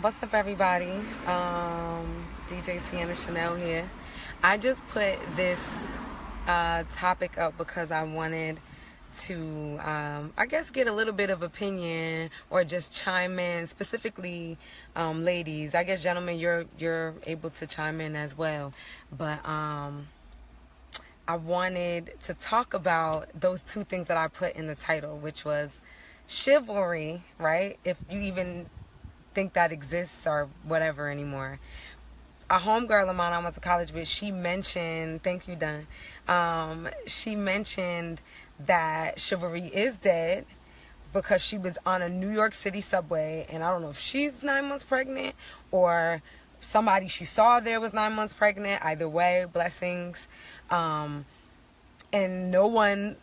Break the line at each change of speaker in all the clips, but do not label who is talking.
What's up, everybody? DJ Sienna Chanel here. I just put this topic up because I wanted to, I guess, get a little bit of opinion or just chime in, specifically ladies. I guess, gentlemen, you're able to chime in as well. But I wanted to talk about those two things that I put in the title, which was chivalry, right? If you even think that exists or whatever anymore. A homegirl of mine I went to college with, she mentioned, thank you, Dunn. She mentioned that chivalry is dead because she was on a New York City subway, and I don't know if she's 9 months pregnant or somebody she saw there was 9 months pregnant. Either way, blessings. And no one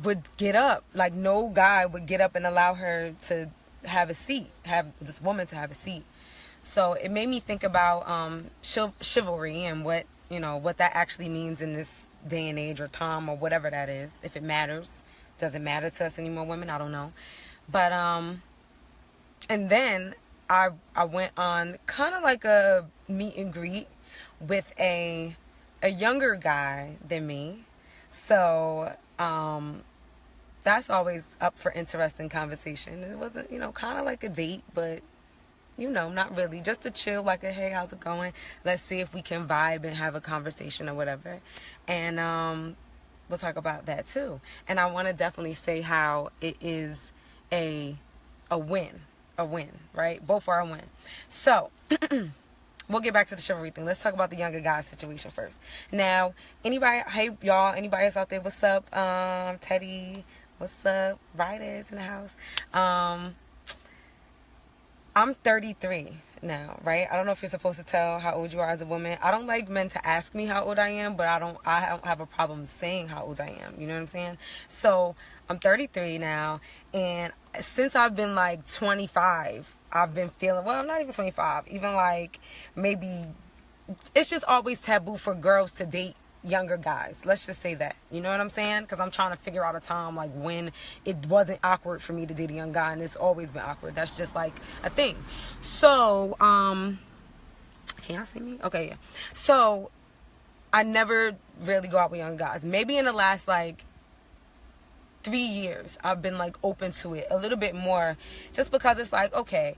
would get up. Like, no guy would get up and allow her to have a seat, have this woman to have a seat. So it made me think about chivalry and what that actually means in this day and age or time or whatever that is. If it matters, does it matter to us anymore, women? I don't know. But and then I went on kind of like a meet and greet with a younger guy than me. So that's always up for interesting conversation. It wasn't, kind of like a date, but, not really. Just to chill, like a, hey, how's it going? Let's see if we can vibe and have a conversation or whatever. And we'll talk about that too. And I want to definitely say how it is a win, right? Both are a win. So we'll get back to the chivalry thing. Let's talk about the younger guy situation first. Now, hey y'all, anybody else out there, what's up? Teddy, what's up? Riders in the house. I'm 33 now, right? I don't know if you're supposed to tell how old you are as a woman. I don't like men to ask me how old I am, but I don't have a problem saying how old I am. You know what I'm saying? So I'm 33 now, and since I've been like 25, I've been feeling, well, I'm not even 25, even like maybe, it's just always taboo for girls to date younger guys. Let's just say that. You know what I'm saying? Because I'm trying to figure out a time like when it wasn't awkward for me to date a young guy, and it's always been awkward. That's just like a thing. So, can y'all see me? Okay, yeah. So, I never really go out with young guys. Maybe in the last like 3 years, I've been like open to it a little bit more, just because it's like, okay,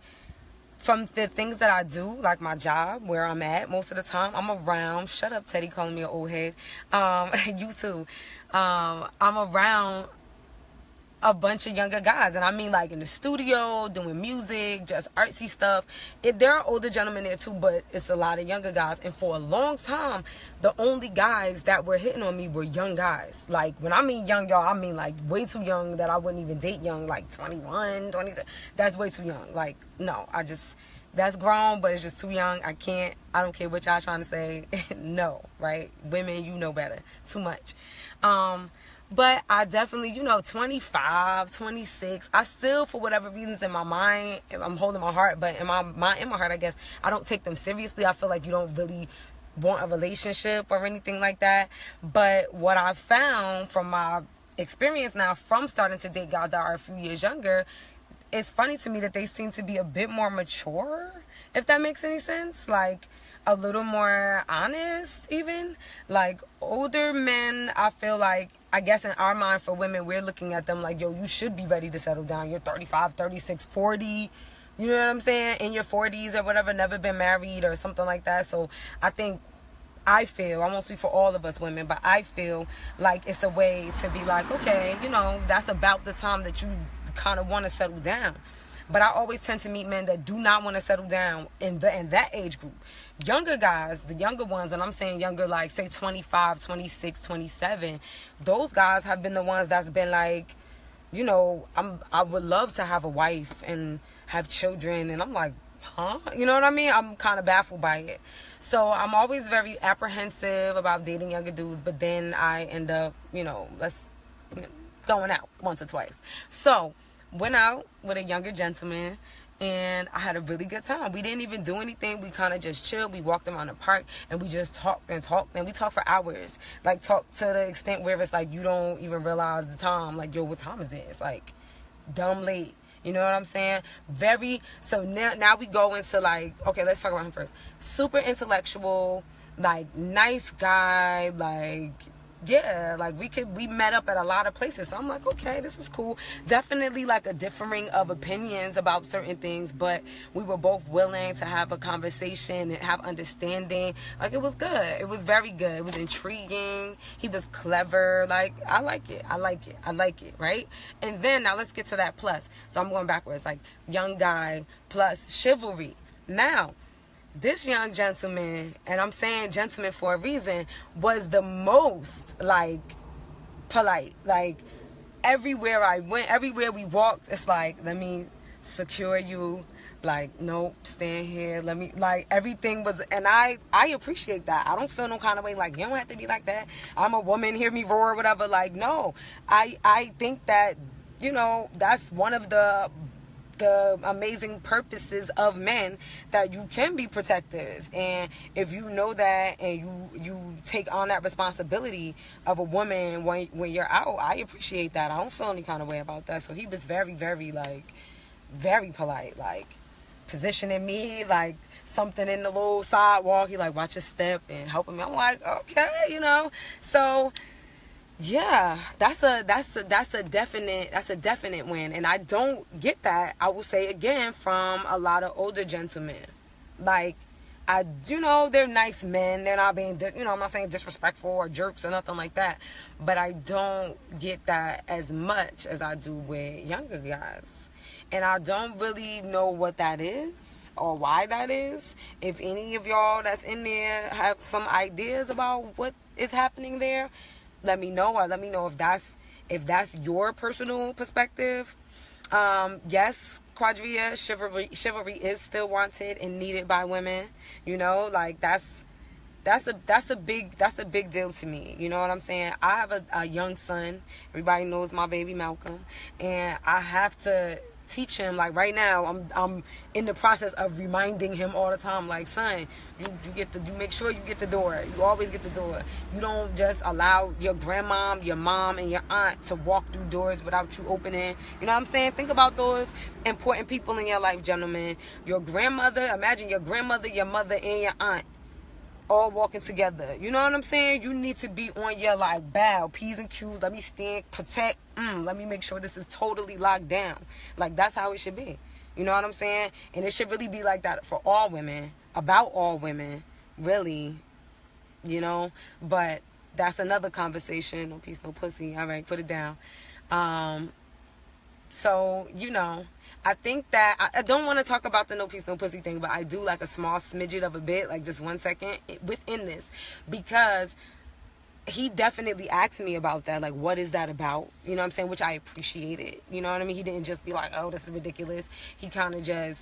from the things that I do, like my job, where I'm at most of the time, I'm around, shut up Teddy calling me an old head, you too, I'm around a bunch of younger guys, and I mean like in the studio, doing music, just artsy stuff. There are older gentlemen there too, but it's a lot of younger guys. And for a long time, the only guys that were hitting on me were young guys. Like, when I mean young, y'all, I mean like way too young that I wouldn't even date young, like 21, 22. That's way too young. Like, no, that's grown, but it's just too young. I don't care what y'all trying to say. No, right? Women, you know better. Too much. But I definitely, 25, 26, I still, for whatever reasons in my mind, I'm holding my heart, but in my heart, I guess, I don't take them seriously. I feel like you don't really want a relationship or anything like that. But what I've found from my experience now, from starting to date guys that are a few years younger, it's funny to me that they seem to be a bit more mature, if that makes any sense. Like, a little more honest, even. Like, older men, I feel like, I guess in our mind, for women, we're looking at them like, yo, you should be ready to settle down. You're 35, 36, 40, you know what I'm saying? In your 40s or whatever, never been married or something like that. So I feel, I won't speak for all of us women, but I feel like it's a way to be like, okay, that's about the time that you kind of want to settle down. But I always tend to meet men that do not want to settle down in that age group. Younger guys, the younger ones, and I'm saying younger, like, say 25, 26, 27, those guys have been the ones that's been like, I would love to have a wife and have children. And I'm like, huh? You know what I mean? I'm kind of baffled by it. So I'm always very apprehensive about dating younger dudes, but then I end up, going out once or twice. So, went out with a younger gentleman, and I had a really good time. We didn't even do anything. We kind of just chilled. We walked around the park, and we just talked, and we talked for hours. Like, talked to the extent where it's like you don't even realize the time. Like, yo, what time is it? It's like dumb late. You know what I'm saying? Very, so now we go into like, okay, let's talk about him first. Super intellectual, like nice guy, like, yeah, like we met up at a lot of places. So I'm like, okay, this is cool. Definitely like a differing of opinions about certain things, but we were both willing to have a conversation and have understanding. Like, it was good. It was very good. It was intriguing. He was clever. Like, I like it, right? And then now let's get to that plus. So I'm going backwards, like young guy plus chivalry. Now, this young gentleman, and I'm saying gentleman for a reason, was the most, like, polite. Like, everywhere I went, everywhere we walked, it's like, let me secure you. Like, nope, stand here. Let me, like, everything was, and I appreciate that. I don't feel no kind of way, like, you don't have to be like that. I'm a woman, hear me roar, whatever. Like, no. I think that, you know, that's one of the amazing purposes of men, that you can be protectors. And if you know that and you take on that responsibility of a woman when you're out, I appreciate that. I don't feel any kind of way about that. So he was very, very, like, very polite, like positioning me like something in the little sidewalk. He like, watch your step and helping me. I'm like, okay, you know. So yeah, that's a definite win. And I don't get that, I will say again, from a lot of older gentlemen. Like, I do know they're nice men. They're not being, you know, I'm not saying disrespectful or jerks or nothing like that. But I don't get that as much as I do with younger guys. And I don't really know what that is or why that is. If any of y'all that's in there have some ideas about what is happening there, let me know, or let me know if that's your personal perspective. Yes, Quadria, chivalry is still wanted and needed by women. You know, like that's a big deal to me. You know what I'm saying? I have a young son. Everybody knows my baby Malcolm, and I have to teach him. Like right now, I'm in the process of reminding him all the time, like, son, you make sure you get the door. You always get the door. You don't just allow your grandmom, your mom, and your aunt to walk through doors without you opening. You know what I'm saying? Think about those important people in your life, gentlemen. Your grandmother, imagine your grandmother, your mother, and your aunt all walking together. You know what I'm saying? You need to be on your, like, bow, P's and Q's. Let me stand, protect. Let me make sure this is totally locked down. Like, that's how it should be. You know what I'm saying? And it should really be like that for all women, about all women, really, you know? But that's another conversation. No peace, no pussy. All right, put it down. So, you know, I think that I don't want to talk about the no peace, no pussy thing, but I do like a small smidget of a bit, like just 1 second within this, because he definitely asked me about that, like, what is that about? You know what I'm saying? Which I appreciated. You know what I mean? He didn't just be like, oh, this is ridiculous. He kind of just,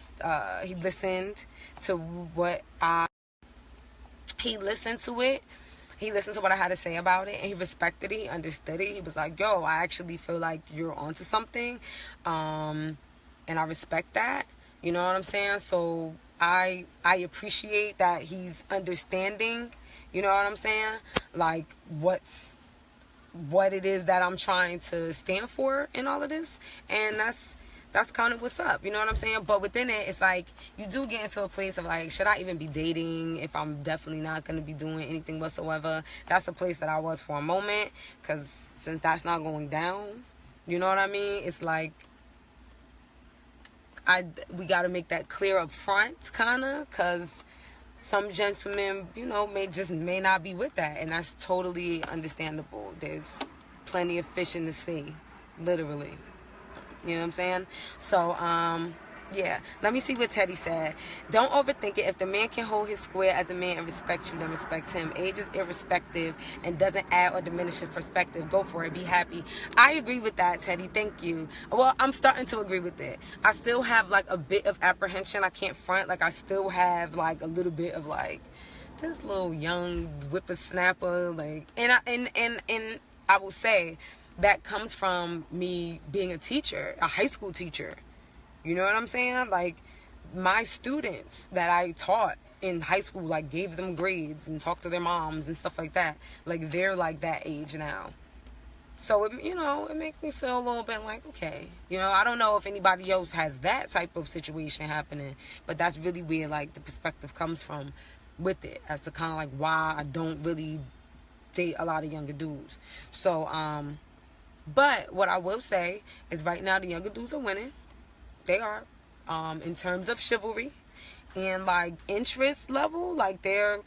he listened to what he listened to it. He listened to what I had to say about it, and he respected it. He understood it. He was like, yo, I actually feel like you're onto something. And I respect that. You know what I'm saying? So I appreciate that he's understanding. You know what I'm saying? Like, what it is that I'm trying to stand for in all of this. And that's kind of what's up. You know what I'm saying? But within it, it's like, you do get into a place of like, should I even be dating if I'm definitely not going to be doing anything whatsoever? That's a place that I was for a moment. Because since that's not going down, you know what I mean? It's like, we got to make that clear up front, kind of, because some gentlemen, you know, may not be with that, and that's totally understandable. There's plenty of fish in the sea, literally. You know what I'm saying? So, yeah. Let me see what Teddy said. Don't overthink it. If the man can hold his square as a man and respect you, then respect him. Age is irrespective and doesn't add or diminish his perspective. Go for it. Be happy. I agree with that, Teddy. Thank you. Well, I'm starting to agree with it. I still have, like, a bit of apprehension. I can't front. Like, I still have, like, a little bit of, like, this little young whippersnapper. Like, and I will say that comes from me being a teacher, a high school teacher. You know what I'm saying? Like, my students that I taught in high school, like, gave them grades and talked to their moms and stuff like that. Like, they're like that age now. So, it makes me feel a little bit like, okay. I don't know if anybody else has that type of situation happening, but that's really where, like, the perspective comes from with it, as to kind of, like, why I don't really date a lot of younger dudes. So, but what I will say is right now the younger dudes are winning. They are. In terms of chivalry and, like, interest level, like, they're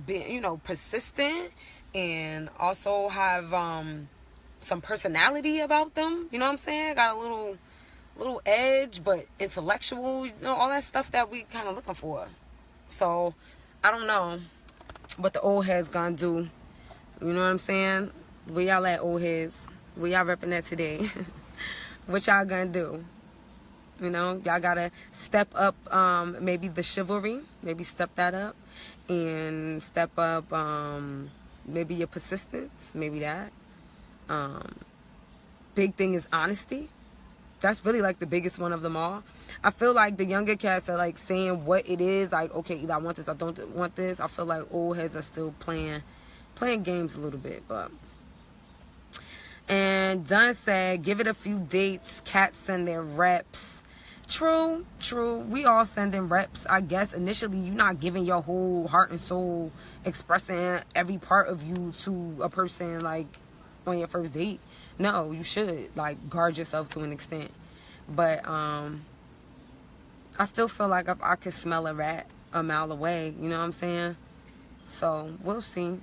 being, persistent and also have, some personality about them, you know what I'm saying? Got a little edge, but intellectual, all that stuff that we kind of looking for. So, I don't know what the old heads gonna do. You know what I'm saying? Where y'all at, old heads? Where y'all repping at today? What y'all gonna do? Y'all gotta step up, maybe the chivalry, maybe step that up, and step up, maybe your persistence, maybe that. Big thing is honesty. That's really, like, the biggest one of them all. I feel like the younger cats are, like, saying what it is, like, okay, either I want this, I don't want this. I feel like old heads are still playing games a little bit, but. And Dunn said, give it a few dates, cats send their reps. True. We all sending reps. I guess initially you're not giving your whole heart and soul, expressing every part of you to a person, like, on your first date. No, you should, like, guard yourself to an extent. But I still feel like if I could smell a rat a mile away, you know what I'm saying? So we'll see.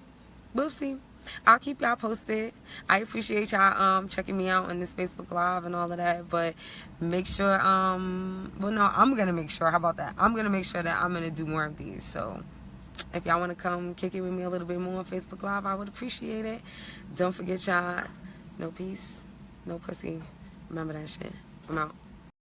I'll keep y'all posted. I appreciate y'all checking me out on this Facebook Live and all of that. But make sure, I'm gonna make sure. How about that? I'm gonna make sure that I'm gonna do more of these. So if y'all want to come kick it with me a little bit more on Facebook Live, I would appreciate it. Don't forget, y'all, no peace, no pussy. Remember that shit. I'm out.